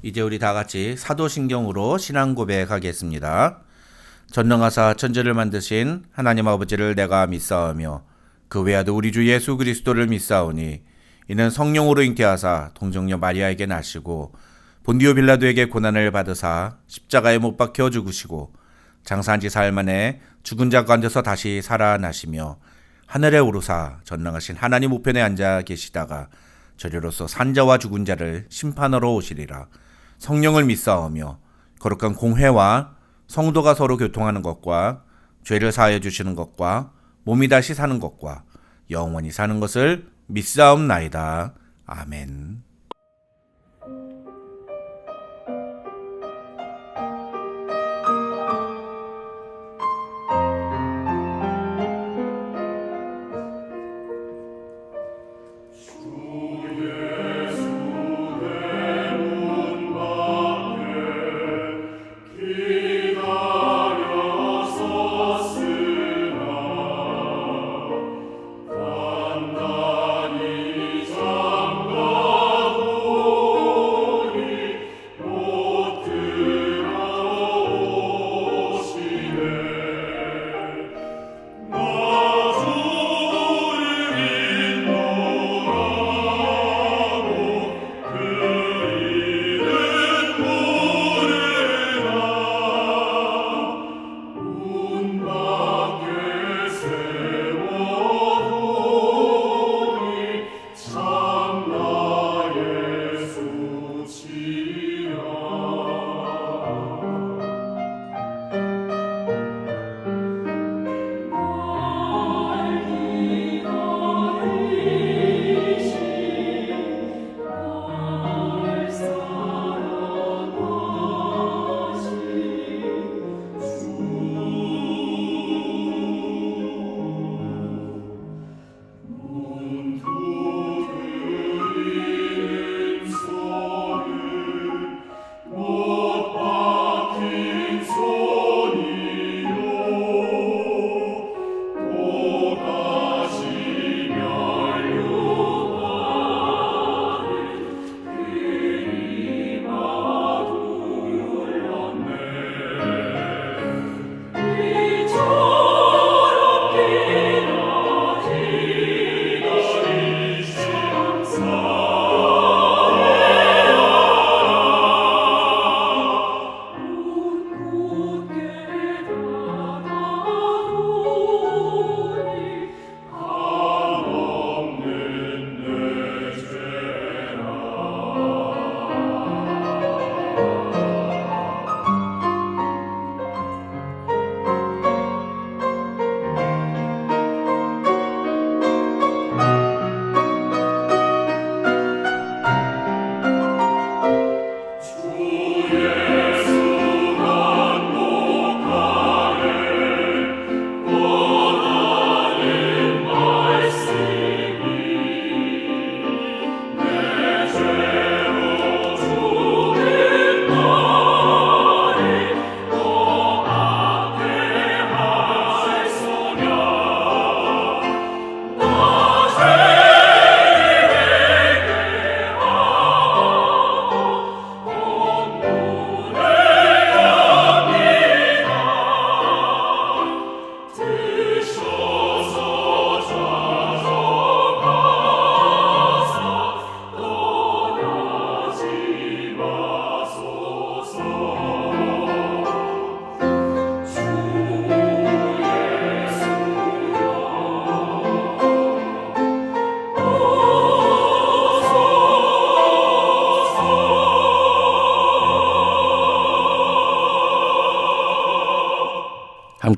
이제 우리 다 같이 사도신경으로 신앙 고백하겠습니다. 전능하사 천지를 만드신 하나님 아버지를 내가 믿사오며 그 외아들 우리 주 예수 그리스도를 믿사오니 이는 성령으로 잉태하사 동정녀 마리아에게 나시고 본디오 빌라도에게 고난을 받으사 십자가에 못 박혀 죽으시고 장사한 지 사흘 만에 죽은 자 가운데서 다시 살아나시며 하늘에 오르사 전능하신 하나님 우편에 앉아 계시다가 저리로서 산자와 죽은 자를 심판하러 오시리라. 성령을 믿사오며 거룩한 공회와 성도가 서로 교통하는 것과 죄를 사하여 주시는 것과 몸이 다시 사는 것과 영원히 사는 것을 믿사옵나이다. 아멘.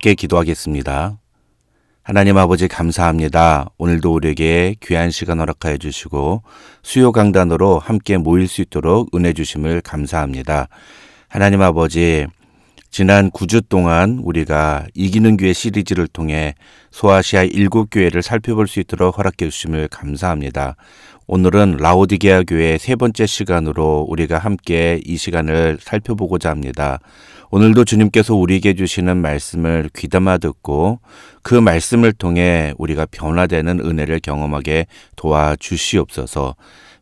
함께 기도하겠습니다. 하나님 아버지 감사합니다. 오늘도 우리에게 귀한 시간 허락하여 주시고 수요 강단으로 함께 모일 수 있도록 은혜 주심을 감사합니다. 하나님 아버지, 지난 9주 동안 우리가 이기는 교회 시리즈를 통해 소아시아 7교회를 살펴볼 수 있도록 허락해 주심을 감사합니다. 오늘은 라오디게아 교회 세 번째 시간으로 우리가 함께 이 시간을 살펴보고자 합니다. 오늘도 주님께서 우리에게 주시는 말씀을 귀담아 듣고 그 말씀을 통해 우리가 변화되는 은혜를 경험하게 도와주시옵소서.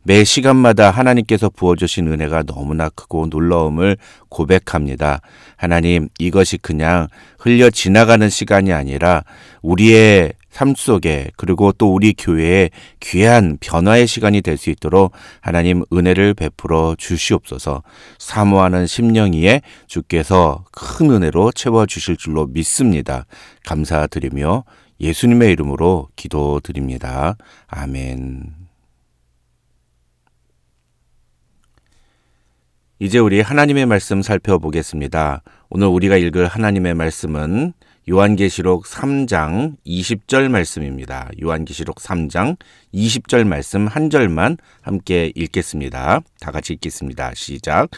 매 시간마다 하나님께서 부어주신 은혜가 너무나 크고 놀라움을 고백합니다. 하나님, 이것이 그냥 흘려 지나가는 시간이 아니라 우리의 삶 속에 그리고 또 우리 교회에 귀한 변화의 시간이 될 수 있도록 하나님 은혜를 베풀어 주시옵소서. 사모하는 심령이에 주께서 큰 은혜로 채워주실 줄로 믿습니다. 감사드리며 예수님의 이름으로 기도드립니다. 아멘. 이제 우리 하나님의 말씀 살펴보겠습니다. 오늘 우리가 읽을 하나님의 말씀은 요한계시록 3장 20절 말씀입니다. 요한계시록 3장 20절 말씀 한 절만 함께 읽겠습니다. 다 같이 읽겠습니다. 시작.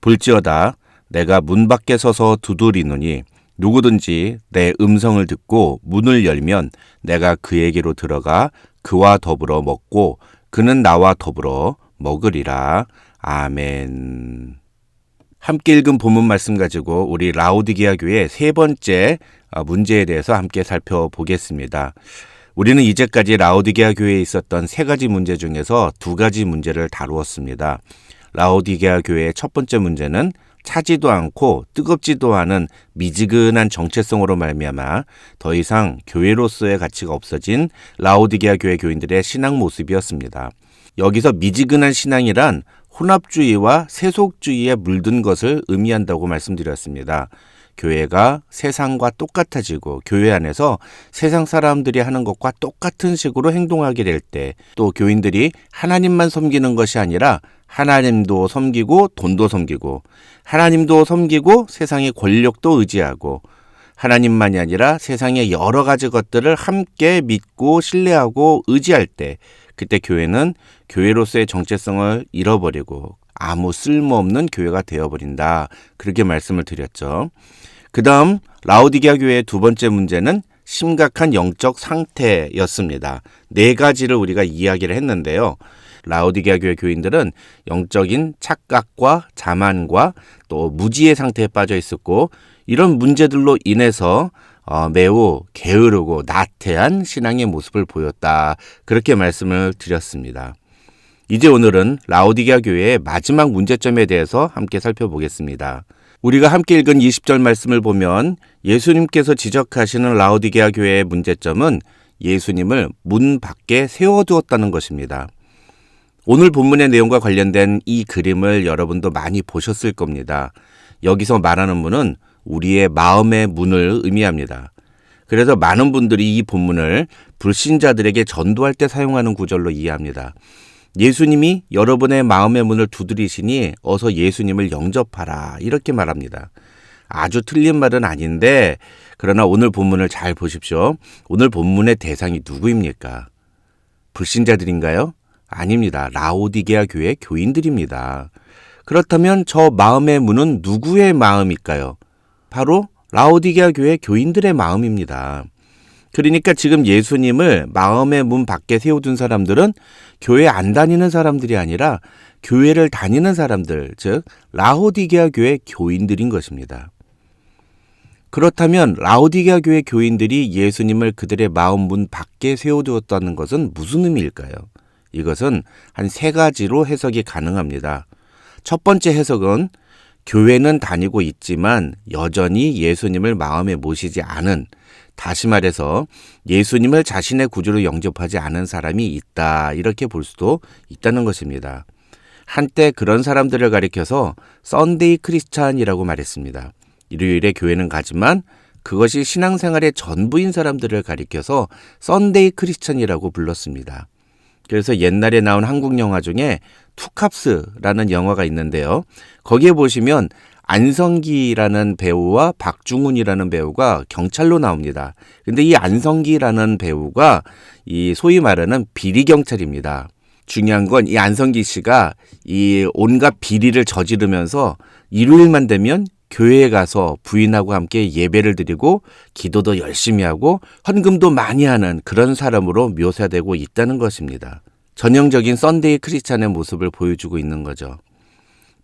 볼지어다 내가 문 밖에 서서 두드리노니 누구든지 내 음성을 듣고 문을 열면 내가 그에게로 들어가 그와 더불어 먹고 그는 나와 더불어 먹으리라. 아멘. 함께 읽은 본문 말씀 가지고 우리 라오디게아 교회 세 번째 문제에 대해서 함께 살펴보겠습니다. 우리는 이제까지 라오디게아 교회에 있었던 세 가지 문제 중에서 두 가지 문제를 다루었습니다. 라오디게아 교회의 첫 번째 문제는 차지도 않고 뜨겁지도 않은 미지근한 정체성으로 말미암아 더 이상 교회로서의 가치가 없어진 라오디게아 교회 교인들의 신앙 모습이었습니다. 여기서 미지근한 신앙이란 혼합주의와 세속주의에 물든 것을 의미한다고 말씀드렸습니다. 교회가 세상과 똑같아지고 교회 안에서 세상 사람들이 하는 것과 똑같은 식으로 행동하게 될 때, 또 교인들이 하나님만 섬기는 것이 아니라 하나님도 섬기고 돈도 섬기고 하나님도 섬기고 세상의 권력도 의지하고 하나님만이 아니라 세상의 여러 가지 것들을 함께 믿고 신뢰하고 의지할 때, 그때 교회는 교회로서의 정체성을 잃어버리고 아무 쓸모없는 교회가 되어버린다. 그렇게 말씀을 드렸죠. 그 다음 라오디게아 교회의 두 번째 문제는 심각한 영적 상태였습니다. 네 가지를 우리가 이야기를 했는데요. 라오디게아 교회 교인들은 영적인 착각과 자만과 또 무지의 상태에 빠져 있었고, 이런 문제들로 인해서 매우 게으르고 나태한 신앙의 모습을 보였다. 그렇게 말씀을 드렸습니다. 이제 오늘은 라오디게아 교회의 마지막 문제점에 대해서 함께 살펴보겠습니다. 우리가 함께 읽은 20절 말씀을 보면 예수님께서 지적하시는 라오디게아 교회의 문제점은 예수님을 문 밖에 세워두었다는 것입니다. 오늘 본문의 내용과 관련된 이 그림을 여러분도 많이 보셨을 겁니다. 여기서 말하는 문은 우리의 마음의 문을 의미합니다. 그래서 많은 분들이 이 본문을 불신자들에게 전도할 때 사용하는 구절로 이해합니다. 예수님이 여러분의 마음의 문을 두드리시니 어서 예수님을 영접하라, 이렇게 말합니다. 아주 틀린 말은 아닌데, 그러나 오늘 본문을 잘 보십시오. 오늘 본문의 대상이 누구입니까? 불신자들인가요? 아닙니다. 라오디게아 교회 교인들입니다. 그렇다면 저 마음의 문은 누구의 마음일까요? 바로 라오디게아 교회 교인들의 마음입니다. 그러니까 지금 예수님을 마음의 문 밖에 세워둔 사람들은 교회 안 다니는 사람들이 아니라 교회를 다니는 사람들, 즉 라오디게아 교회 교인들인 것입니다. 그렇다면 라오디게아 교회 교인들이 예수님을 그들의 마음 문 밖에 세워두었다는 것은 무슨 의미일까요? 이것은 한 세 가지로 해석이 가능합니다. 첫 번째 해석은 교회는 다니고 있지만 여전히 예수님을 마음에 모시지 않은, 다시 말해서 예수님을 자신의 구주로 영접하지 않은 사람이 있다, 이렇게 볼 수도 있다는 것입니다. 한때 그런 사람들을 가리켜서 썬데이 크리스찬이라고 말했습니다. 일요일에 교회는 가지만 그것이 신앙생활의 전부인 사람들을 가리켜서 썬데이 크리스찬이라고 불렀습니다. 그래서 옛날에 나온 한국 영화 중에 투캅스라는 영화가 있는데요. 거기에 보시면 안성기라는 배우와 박중훈이라는 배우가 경찰로 나옵니다. 근데 이 안성기라는 배우가 이 소위 말하는 비리 경찰입니다. 중요한 건 이 안성기 씨가 이 온갖 비리를 저지르면서 일요일만 되면 교회에 가서 부인하고 함께 예배를 드리고 기도도 열심히 하고 헌금도 많이 하는 그런 사람으로 묘사되고 있다는 것입니다. 전형적인 썬데이 크리스찬의 모습을 보여주고 있는 거죠.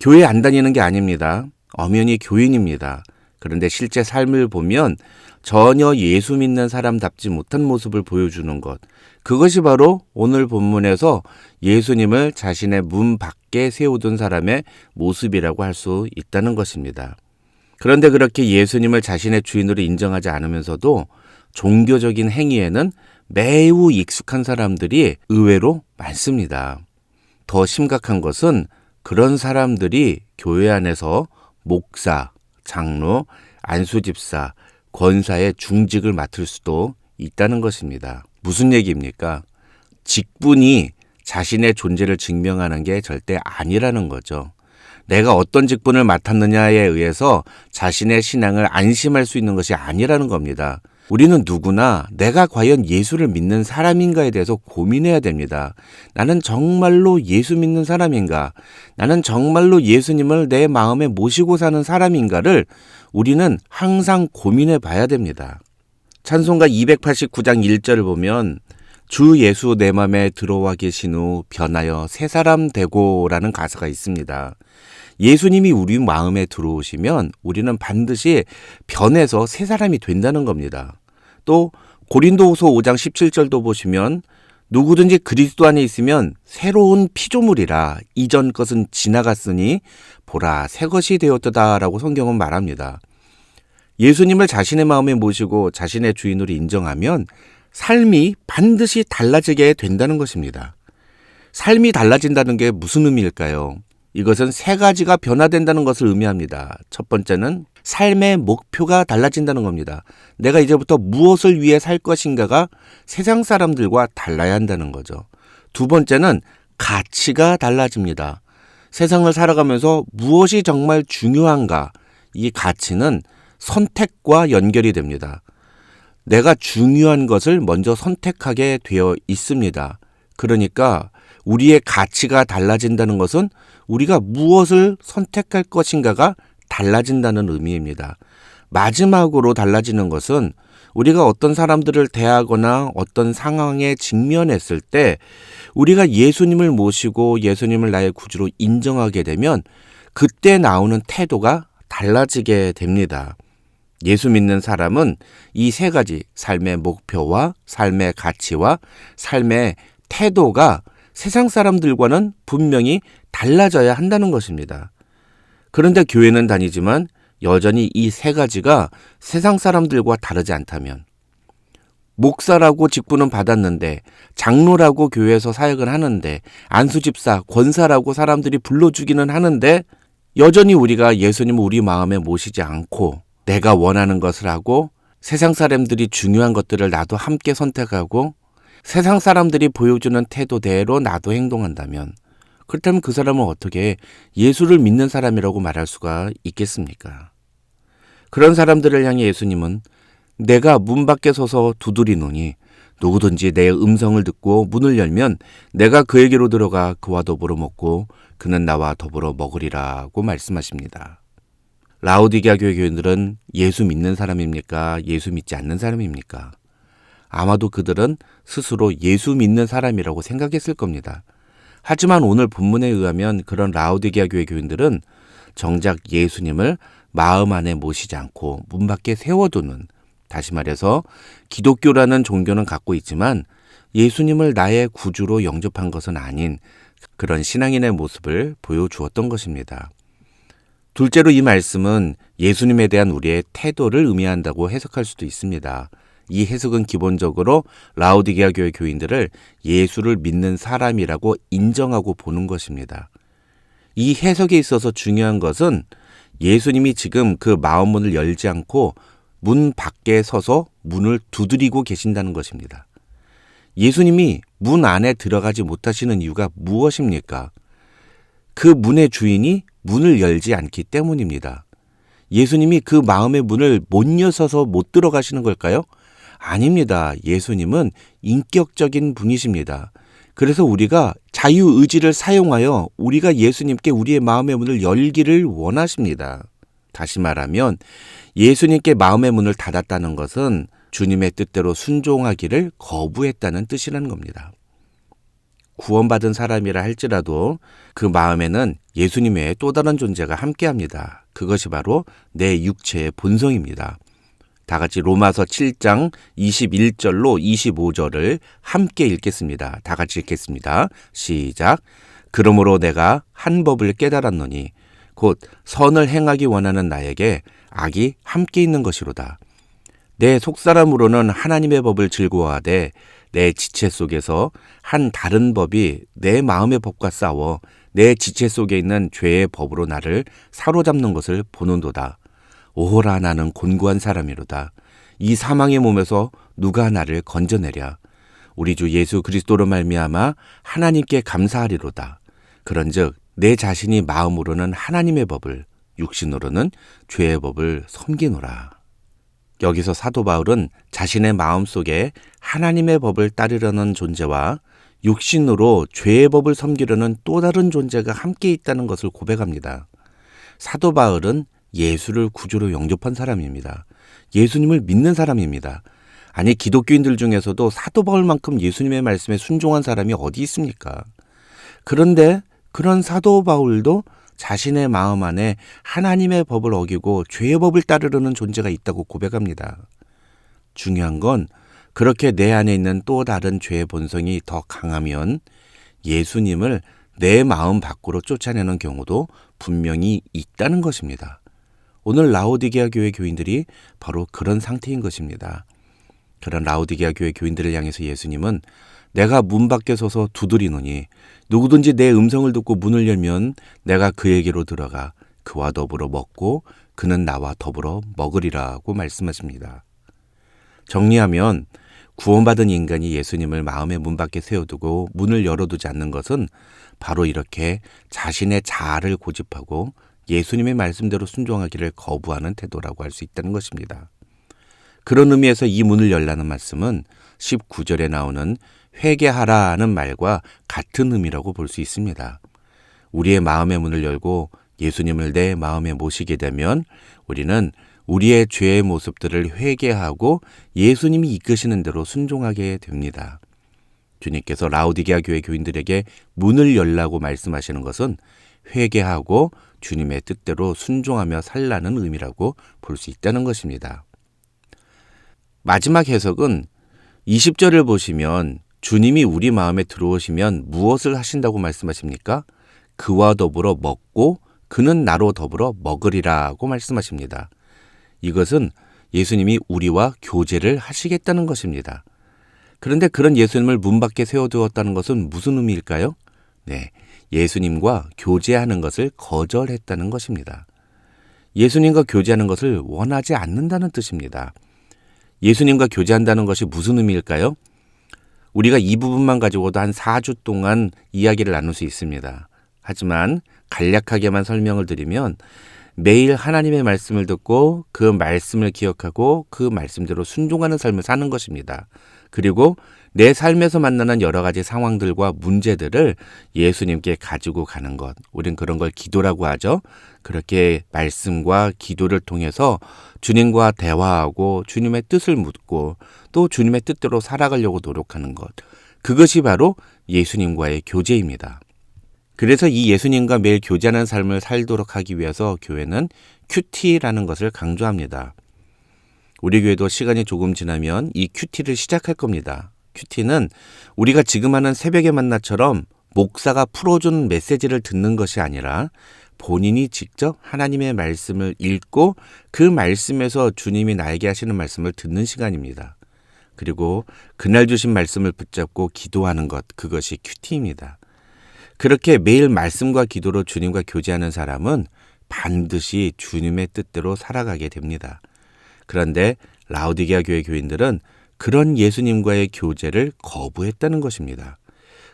교회 안 다니는 게 아닙니다. 엄연히 교인입니다. 그런데 실제 삶을 보면 전혀 예수 믿는 사람답지 못한 모습을 보여주는 것. 그것이 바로 오늘 본문에서 예수님을 자신의 문 밖에 세워둔 사람의 모습이라고 할 수 있다는 것입니다. 그런데 그렇게 예수님을 자신의 주인으로 인정하지 않으면서도 종교적인 행위에는 매우 익숙한 사람들이 의외로 많습니다. 더 심각한 것은 그런 사람들이 교회 안에서 목사, 장로, 안수집사, 권사의 중직을 맡을 수도 있다는 것입니다. 무슨 얘기입니까? 직분이 자신의 존재를 증명하는 게 절대 아니라는 거죠. 내가 어떤 직분을 맡았느냐에 의해서 자신의 신앙을 안심할 수 있는 것이 아니라는 겁니다. 우리는 누구나 내가 과연 예수를 믿는 사람인가에 대해서 고민해야 됩니다. 나는 정말로 예수 믿는 사람인가? 나는 정말로 예수님을 내 마음에 모시고 사는 사람인가를 우리는 항상 고민해 봐야 됩니다. 찬송가 289장 1절을 보면 주 예수 내 맘에 들어와 계신 후 변하여 새 사람 되고라는 가사가 있습니다. 예수님이 우리 마음에 들어오시면 우리는 반드시 변해서 새 사람이 된다는 겁니다. 또 고린도후서 5장 17절도 보시면 누구든지 그리스도 안에 있으면 새로운 피조물이라 이전 것은 지나갔으니 보라 새 것이 되었다라고 성경은 말합니다. 예수님을 자신의 마음에 모시고 자신의 주인으로 인정하면 삶이 반드시 달라지게 된다는 것입니다. 삶이 달라진다는 게 무슨 의미일까요? 이것은 세 가지가 변화된다는 것을 의미합니다. 첫 번째는 삶의 목표가 달라진다는 겁니다. 내가 이제부터 무엇을 위해 살 것인가가 세상 사람들과 달라야 한다는 거죠. 두 번째는 가치가 달라집니다. 세상을 살아가면서 무엇이 정말 중요한가? 이 가치는 선택과 연결이 됩니다. 내가 중요한 것을 먼저 선택하게 되어 있습니다. 그러니까 우리의 가치가 달라진다는 것은 우리가 무엇을 선택할 것인가가 달라진다는 의미입니다. 마지막으로 달라지는 것은 우리가 어떤 사람들을 대하거나 어떤 상황에 직면했을 때 우리가 예수님을 모시고 예수님을 나의 구주로 인정하게 되면 그때 나오는 태도가 달라지게 됩니다. 예수 믿는 사람은 이 세 가지 삶의 목표와 삶의 가치와 삶의 태도가 세상 사람들과는 분명히 달라져야 한다는 것입니다. 그런데 교회는 다니지만 여전히 이 세 가지가 세상 사람들과 다르지 않다면 목사라고 직분은 받았는데 장로라고 교회에서 사역을 하는데 안수집사, 권사라고 사람들이 불러주기는 하는데 여전히 우리가 예수님을 우리 마음에 모시지 않고 내가 원하는 것을 하고 세상 사람들이 중요한 것들을 나도 함께 선택하고 세상 사람들이 보여주는 태도대로 나도 행동한다면 그렇다면 그 사람은 어떻게 예수를 믿는 사람이라고 말할 수가 있겠습니까? 그런 사람들을 향해 예수님은 내가 문 밖에 서서 두드리노니 누구든지 내 음성을 듣고 문을 열면 내가 그에게로 들어가 그와 더불어 먹고 그는 나와 더불어 먹으리라고 말씀하십니다. 라오디게아 교회 교인들은 예수 믿는 사람입니까? 예수 믿지 않는 사람입니까? 아마도 그들은 스스로 예수 믿는 사람이라고 생각했을 겁니다. 하지만 오늘 본문에 의하면 그런 라오디게아 교회 교인들은 정작 예수님을 마음 안에 모시지 않고 문 밖에 세워두는, 다시 말해서 기독교라는 종교는 갖고 있지만 예수님을 나의 구주로 영접한 것은 아닌 그런 신앙인의 모습을 보여주었던 것입니다. 둘째로 이 말씀은 예수님에 대한 우리의 태도를 의미한다고 해석할 수도 있습니다. 이 해석은 기본적으로 라오디게아 교회 교인들을 예수를 믿는 사람이라고 인정하고 보는 것입니다. 이 해석에 있어서 중요한 것은 예수님이 지금 그 마음문을 열지 않고 문 밖에 서서 문을 두드리고 계신다는 것입니다. 예수님이 문 안에 들어가지 못하시는 이유가 무엇입니까? 그 문의 주인이 문을 열지 않기 때문입니다. 예수님이 그 마음의 문을 못 여셔서 못 들어가시는 걸까요? 아닙니다. 예수님은 인격적인 분이십니다. 그래서 우리가 자유의지를 사용하여 우리가 예수님께 우리의 마음의 문을 열기를 원하십니다. 다시 말하면 예수님께 마음의 문을 닫았다는 것은 주님의 뜻대로 순종하기를 거부했다는 뜻이라는 겁니다. 구원받은 사람이라 할지라도 그 마음에는 예수님 외에 또 다른 존재가 함께합니다. 그것이 바로 내 육체의 본성입니다. 다 같이 로마서 7장 21절로 25절을 함께 읽겠습니다. 다 같이 읽겠습니다. 시작. 그러므로 내가 한 법을 깨달았노니 곧 선을 행하기 원하는 나에게 악이 함께 있는 것이로다. 내 속사람으로는 하나님의 법을 즐거워하되 내 지체 속에서 한 다른 법이 내 마음의 법과 싸워 내 지체 속에 있는 죄의 법으로 나를 사로잡는 것을 보는도다. 오호라 나는 곤고한 사람이로다. 이 사망의 몸에서 누가 나를 건져내랴. 우리 주 예수 그리스도로 말미암아 하나님께 감사하리로다. 그런즉 내 자신이 마음으로는 하나님의 법을, 육신으로는 죄의 법을 섬기노라. 여기서 사도 바울은 자신의 마음속에 하나님의 법을 따르려는 존재와 육신으로 죄의 법을 섬기려는 또 다른 존재가 함께 있다는 것을 고백합니다. 사도 바울은 예수를 구주로 영접한 사람입니다. 예수님을 믿는 사람입니다. 아니, 기독교인들 중에서도 사도 바울만큼 예수님의 말씀에 순종한 사람이 어디 있습니까? 그런데 그런 사도 바울도 자신의 마음 안에 하나님의 법을 어기고 죄의 법을 따르려는 존재가 있다고 고백합니다. 중요한 건 그렇게 내 안에 있는 또 다른 죄의 본성이 더 강하면 예수님을 내 마음 밖으로 쫓아내는 경우도 분명히 있다는 것입니다. 오늘 라오디게아 교회 교인들이 바로 그런 상태인 것입니다. 그런 라오디게아 교회 교인들을 향해서 예수님은 내가 문 밖에 서서 두드리노니 누구든지 내 음성을 듣고 문을 열면 내가 그에게로 들어가 그와 더불어 먹고 그는 나와 더불어 먹으리라고 말씀하십니다. 정리하면 구원받은 인간이 예수님을 마음의 문 밖에 세워두고 문을 열어두지 않는 것은 바로 이렇게 자신의 자아를 고집하고 예수님의 말씀대로 순종하기를 거부하는 태도라고 할 수 있다는 것입니다. 그런 의미에서 이 문을 열라는 말씀은 19절에 나오는 회개하라는 말과 같은 의미라고 볼 수 있습니다. 우리의 마음의 문을 열고 예수님을 내 마음에 모시게 되면 우리는 우리의 죄의 모습들을 회개하고 예수님이 이끄시는 대로 순종하게 됩니다. 주님께서 라오디게아 교회 교인들에게 문을 열라고 말씀하시는 것은 회개하고 주님의 뜻대로 순종하며 살라는 의미라고 볼 수 있다는 것입니다. 마지막 해석은 20절을 보시면 주님이 우리 마음에 들어오시면 무엇을 하신다고 말씀하십니까? 그와 더불어 먹고 그는 나로 더불어 먹으리라고 말씀하십니다. 이것은 예수님이 우리와 교제를 하시겠다는 것입니다. 그런데 그런 예수님을 문 밖에 세워두었다는 것은 무슨 의미일까요? 네, 예수님과 교제하는 것을 거절했다는 것입니다. 예수님과 교제하는 것을 원하지 않는다는 뜻입니다. 예수님과 교제한다는 것이 무슨 의미일까요? 우리가 이 부분만 가지고도 한 4주 동안 이야기를 나눌 수 있습니다. 하지만 간략하게만 설명을 드리면 매일 하나님의 말씀을 듣고 그 말씀을 기억하고 그 말씀대로 순종하는 삶을 사는 것입니다. 그리고 내 삶에서 만나는 여러 가지 상황들과 문제들을 예수님께 가지고 가는 것. 우린 그런 걸 기도라고 하죠. 그렇게 말씀과 기도를 통해서 주님과 대화하고 주님의 뜻을 묻고 또 주님의 뜻대로 살아가려고 노력하는 것. 그것이 바로 예수님과의 교제입니다. 그래서 이 예수님과 매일 교제하는 삶을 살도록 하기 위해서 교회는 큐티라는 것을 강조합니다. 우리 교회도 시간이 조금 지나면 이 큐티를 시작할 겁니다. 큐티는 우리가 지금 하는 새벽의 만나처럼 목사가 풀어준 메시지를 듣는 것이 아니라 본인이 직접 하나님의 말씀을 읽고 그 말씀에서 주님이 나에게 하시는 말씀을 듣는 시간입니다. 그리고 그날 주신 말씀을 붙잡고 기도하는 것, 그것이 큐티입니다. 그렇게 매일 말씀과 기도로 주님과 교제하는 사람은 반드시 주님의 뜻대로 살아가게 됩니다. 그런데 라오디게아 교회 교인들은 그런 예수님과의 교제를 거부했다는 것입니다.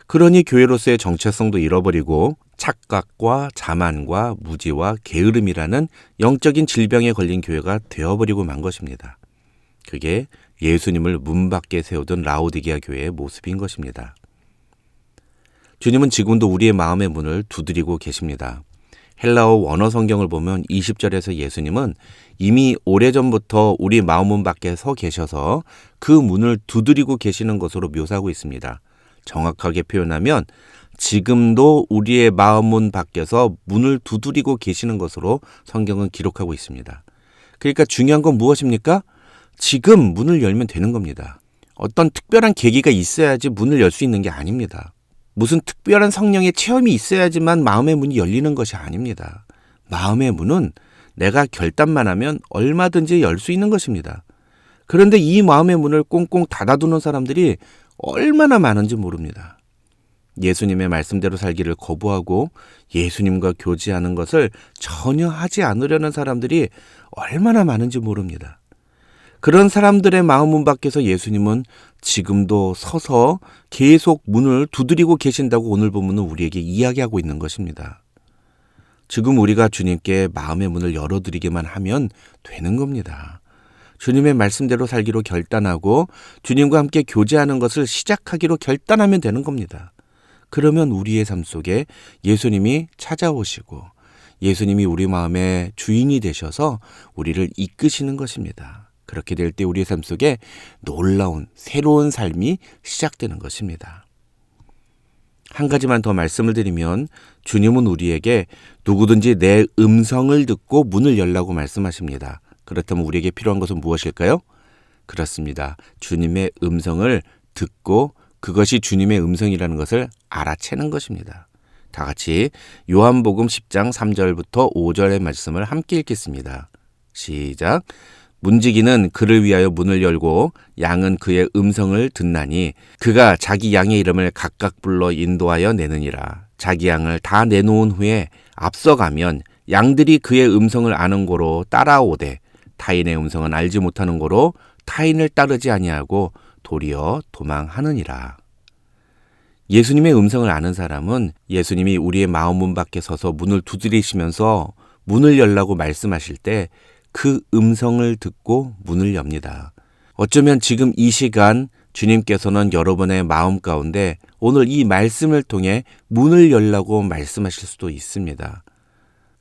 그러니 교회로서의 정체성도 잃어버리고 착각과 자만과 무지와 게으름이라는 영적인 질병에 걸린 교회가 되어버리고 만 것입니다. 그게 예수님을 문 밖에 세우던 라오디게아 교회의 모습인 것입니다. 주님은 지금도 우리의 마음의 문을 두드리고 계십니다. 헬라어 원어 성경을 보면 20절에서 예수님은 이미 오래전부터 우리 마음문 밖에 서 계셔서 그 문을 두드리고 계시는 것으로 묘사하고 있습니다. 정확하게 표현하면 지금도 우리의 마음문 밖에서 문을 두드리고 계시는 것으로 성경은 기록하고 있습니다. 그러니까 중요한 건 무엇입니까? 지금 문을 열면 되는 겁니다. 어떤 특별한 계기가 있어야지 문을 열 수 있는 게 아닙니다. 무슨 특별한 성령의 체험이 있어야지만 마음의 문이 열리는 것이 아닙니다. 마음의 문은 내가 결단만 하면 얼마든지 열 수 있는 것입니다. 그런데 이 마음의 문을 꽁꽁 닫아두는 사람들이 얼마나 많은지 모릅니다. 예수님의 말씀대로 살기를 거부하고 예수님과 교제하는 것을 전혀 하지 않으려는 사람들이 얼마나 많은지 모릅니다. 그런 사람들의 마음문 밖에서 예수님은 지금도 서서 계속 문을 두드리고 계신다고 오늘 본문은 우리에게 이야기하고 있는 것입니다. 지금 우리가 주님께 마음의 문을 열어드리기만 하면 되는 겁니다. 주님의 말씀대로 살기로 결단하고 주님과 함께 교제하는 것을 시작하기로 결단하면 되는 겁니다. 그러면 우리의 삶 속에 예수님이 찾아오시고 예수님이 우리 마음의 주인이 되셔서 우리를 이끄시는 것입니다. 그렇게 될 때 우리의 삶 속에 놀라운 새로운 삶이 시작되는 것입니다. 한 가지만 더 말씀을 드리면 주님은 우리에게 누구든지 내 음성을 듣고 문을 열라고 말씀하십니다. 그렇다면 우리에게 필요한 것은 무엇일까요? 그렇습니다. 주님의 음성을 듣고 그것이 주님의 음성이라는 것을 알아채는 것입니다. 다 같이 요한복음 10장 3절부터 5절의 말씀을 함께 읽겠습니다. 시작. 문지기는 그를 위하여 문을 열고 양은 그의 음성을 듣나니 그가 자기 양의 이름을 각각 불러 인도하여 내느니라. 자기 양을 다 내놓은 후에 앞서가면 양들이 그의 음성을 아는 고로 따라오되 타인의 음성은 알지 못하는 고로 타인을 따르지 아니하고 도리어 도망하느니라. 예수님의 음성을 아는 사람은 예수님이 우리의 마음 문 밖에 서서 문을 두드리시면서 문을 열라고 말씀하실 때 그 음성을 듣고 문을 엽니다. 어쩌면 지금 이 시간 주님께서는 여러분의 마음 가운데 오늘 이 말씀을 통해 문을 열라고 말씀하실 수도 있습니다.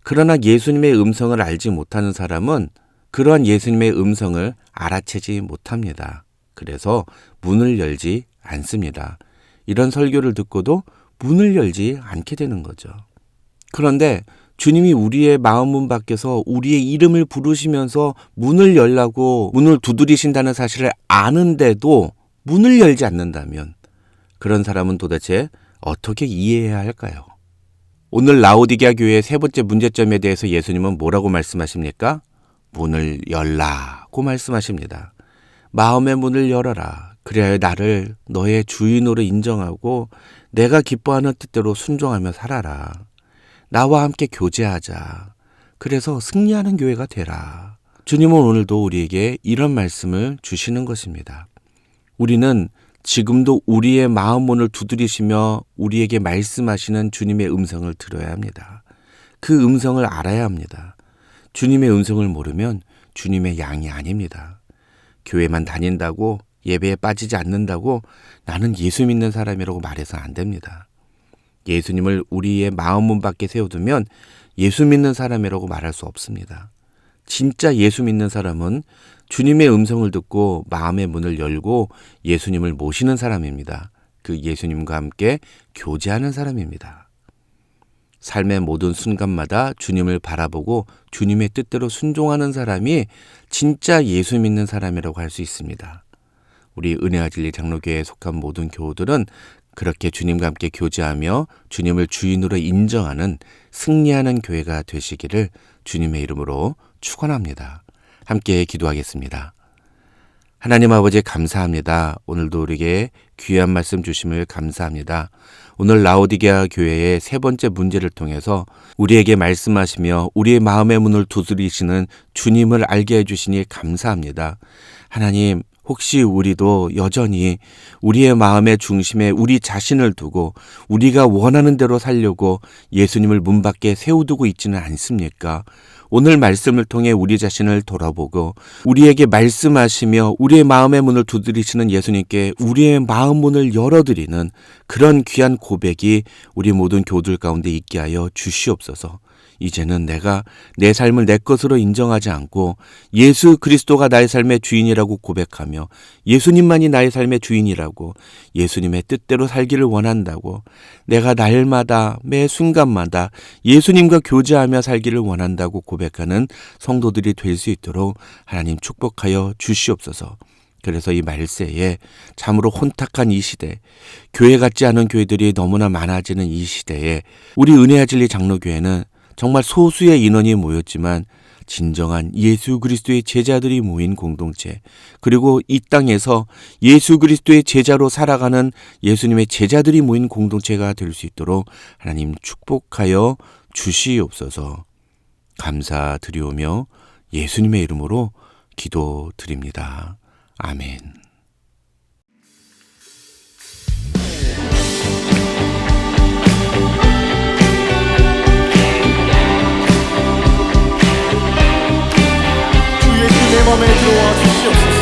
그러나 예수님의 음성을 알지 못하는 사람은 그러한 예수님의 음성을 알아채지 못합니다. 그래서 문을 열지 않습니다. 이런 설교를 듣고도 문을 열지 않게 되는 거죠. 그런데 주님이 우리의 마음문 밖에서 우리의 이름을 부르시면서 문을 열라고 문을 두드리신다는 사실을 아는데도 문을 열지 않는다면 그런 사람은 도대체 어떻게 이해해야 할까요? 오늘 라오디게아 교회의 세 번째 문제점에 대해서 예수님은 뭐라고 말씀하십니까? 문을 열라고 말씀하십니다. 마음의 문을 열어라. 그래야 나를 너의 주인으로 인정하고 내가 기뻐하는 뜻대로 순종하며 살아라. 나와 함께 교제하자. 그래서 승리하는 교회가 되라. 주님은 오늘도 우리에게 이런 말씀을 주시는 것입니다. 우리는 지금도 우리의 마음 문을 두드리시며 우리에게 말씀하시는 주님의 음성을 들어야 합니다. 그 음성을 알아야 합니다. 주님의 음성을 모르면 주님의 양이 아닙니다. 교회만 다닌다고 예배에 빠지지 않는다고 나는 예수 믿는 사람이라고 말해서 안 됩니다. 예수님을 우리의 마음문 밖에 세워두면 예수 믿는 사람이라고 말할 수 없습니다. 진짜 예수 믿는 사람은 주님의 음성을 듣고 마음의 문을 열고 예수님을 모시는 사람입니다. 그 예수님과 함께 교제하는 사람입니다. 삶의 모든 순간마다 주님을 바라보고 주님의 뜻대로 순종하는 사람이 진짜 예수 믿는 사람이라고 할 수 있습니다. 우리 은혜와 진리 장로교회에 속한 모든 교우들은 그렇게 주님과 함께 교제하며 주님을 주인으로 인정하는 승리하는 교회가 되시기를 주님의 이름으로 축원합니다. 함께 기도하겠습니다. 하나님 아버지 감사합니다. 오늘도 우리에게 귀한 말씀 주심을 감사합니다. 오늘 라오디게아 교회의 세 번째 문제를 통해서 우리에게 말씀하시며 우리의 마음의 문을 두드리시는 주님을 알게 해주시니 감사합니다. 하나님, 혹시 우리도 여전히 우리의 마음의 중심에 우리 자신을 두고 우리가 원하는 대로 살려고 예수님을 문 밖에 세워두고 있지는 않습니까? 오늘 말씀을 통해 우리 자신을 돌아보고 우리에게 말씀하시며 우리의 마음의 문을 두드리시는 예수님께 우리의 마음 문을 열어드리는 그런 귀한 고백이 우리 모든 교우들 가운데 있게 하여 주시옵소서. 이제는 내가 내 삶을 내 것으로 인정하지 않고 예수 그리스도가 나의 삶의 주인이라고 고백하며 예수님만이 나의 삶의 주인이라고 예수님의 뜻대로 살기를 원한다고 내가 날마다 매 순간마다 예수님과 교제하며 살기를 원한다고 고백하는 성도들이 될 수 있도록 하나님 축복하여 주시옵소서. 그래서 이 말세에 참으로 혼탁한 이 시대, 교회 같지 않은 교회들이 너무나 많아지는 이 시대에 우리 은혜와 진리 장로교회는 정말 소수의 인원이 모였지만 진정한 예수 그리스도의 제자들이 모인 공동체, 그리고 이 땅에서 예수 그리스도의 제자로 살아가는 예수님의 제자들이 모인 공동체가 될 수 있도록 하나님 축복하여 주시옵소서. 감사드리오며 예수님의 이름으로 기도드립니다. 아멘. 주 예수 내 맘에 들어와 주시옵소서.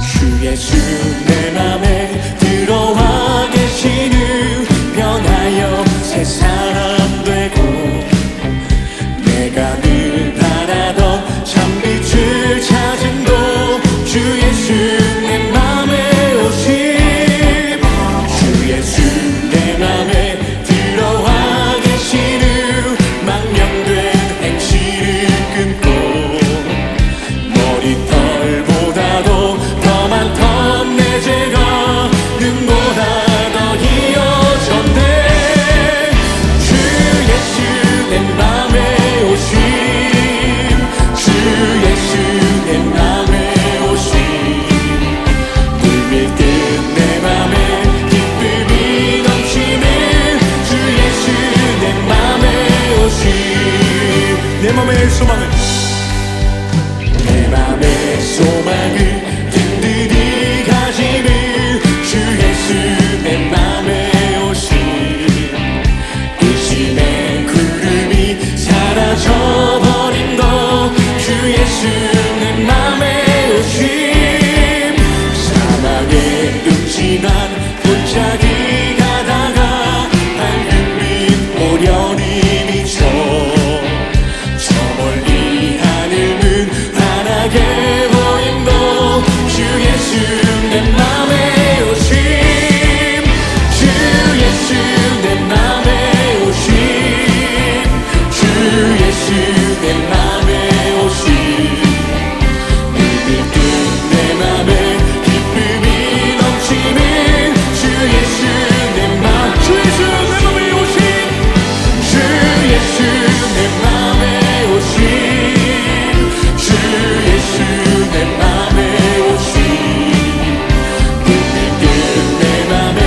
주 예수 내 맘에 들어와 계신 후 변하여 새 사람 되고 내가 늘 바라던 참빛을 찾은 곳 주 예수 내 맘에 오심. 주 예수 내 맘에 들어와 계신 후 망령된 행실을 끊고 머리털보다도 더 많던 내 죄가 눈보다 더 이어졌네. 주 예수 내 맘에 오심. 주 예수 내 맘에 오심. 물밀듯 내 맘에 기쁨이 넘치는 주 예수 내 맘에 오심. 내 맘의 소망을 내 맘의 소망을 든든히 가지는 주 예수 내 맘에 오심. 의심의 구름이 사라져버린 것 주 예수 내 맘에 오심. 사망의 음침한 골짜기 가다가 밝은 빛 오련히 비춰 저 멀리 하늘은 환하게 보인 것 주 예수 내 맘에 오심. 주 예수 내 맘에 오심. 주 예수 내 맘에 오심. 물밀듯 내 맘에 기쁨이 넘치는 주 예수 내 맘. 주 예수 내 맘에 오심. 주 예수 내 맘에 오심. 주 예수 내 맘에 오심. 물밀듯 내 맘에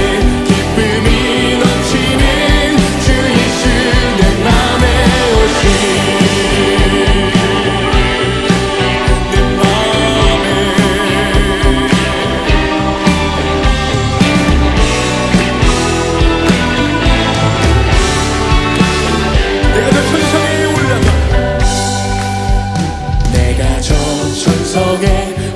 기쁨이 넘치는 주 예수 내 맘에 오심. 내 맘에 내가 저 천성에 올라가 내가 저 천성에